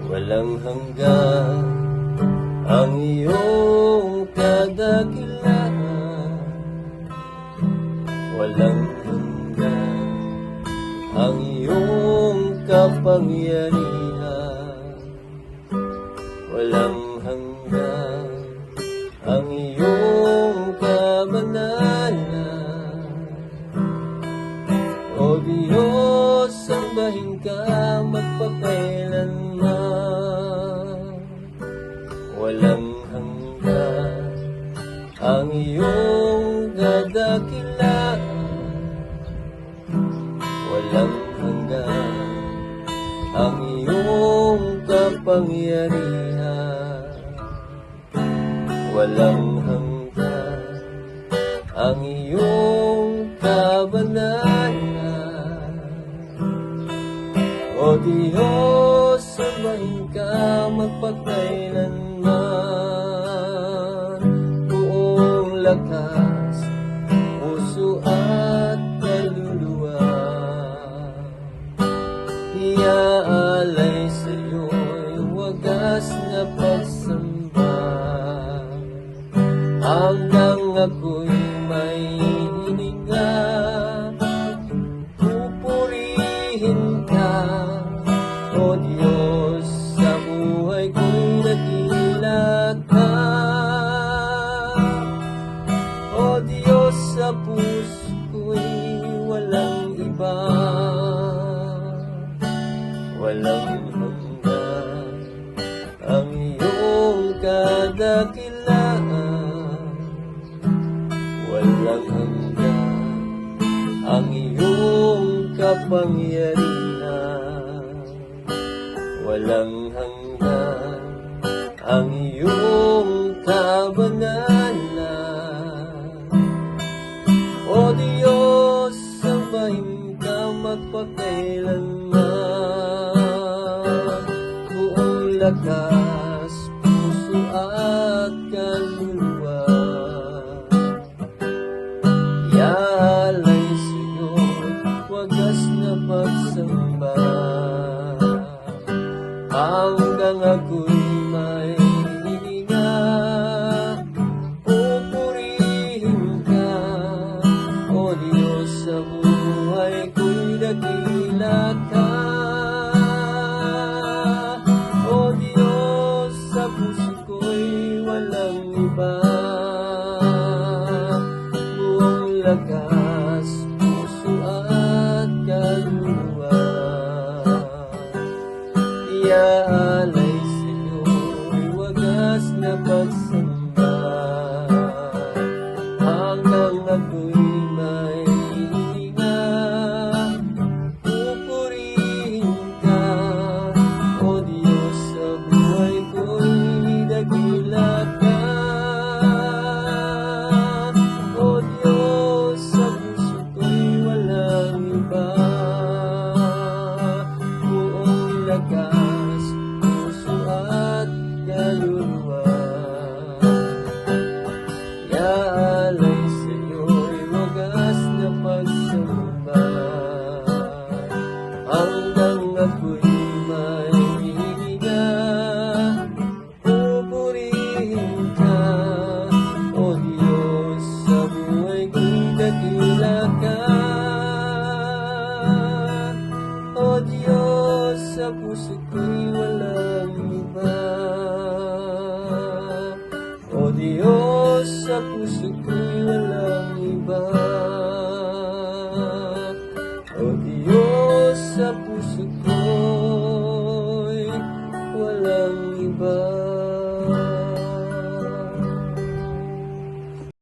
Walang hanggan ang iyong kadakilaan, walang hanggan ang iyong kapangyarihan, walang hanggan ang iyong kabanalan. O Diyos, sambahin ka magpakailanman. Walang hanggan ang iyong kadakilaan, walang hanggan ang iyong kapangyarihan, walang hanggan ang iyong kabanalan. O Diyos, sambahin ka magpakailanman. Buong lakas, puso at kaluluwa, iaalay sa'yo'y wagas na pagsamba. Hanggang ako'y may hininga, pupurihin ka. O Diyos, sa buhay ko'y dakila ka. O Diyos, sa puso ko'y walang iba, walang hanggan ang iyong kadakilaan, walang hanggan ang iyong kapangyarihan, walang hanggan ang iyong kabanalan. O Diyos, sambahin ka magpakailanman. Buong lakas, puso at kaluluwa, iaalay sa'yo'y wagas na pagsamba. Hanggang ako'y may hininga, pupurihin ka. O Diyos, sa buhay ko'y dakila ka. O Diyos, sa puso ko'y walang iba, buong lakas, puso at kaluluwa, iaalay sa'yo'y wagas na pagsamba. Hanggang ako'y may hininga, pupurihin ka. O Diyos, sa buhay ko'y dakila ka. O Diyos, sa puso ko'y walang iba, buong lakas, puso at kaluluwa, iaalay sa'yo'y wagas na pagsamba. Hanggang ako'y may hininga, pupurihin ka. O Diyos, sa buhay ko'y dakila ka. O Diyos, sa puso ko'y walang iba. O Diyos, sa puso ko'y walang iba. O Diyos, sa puso ko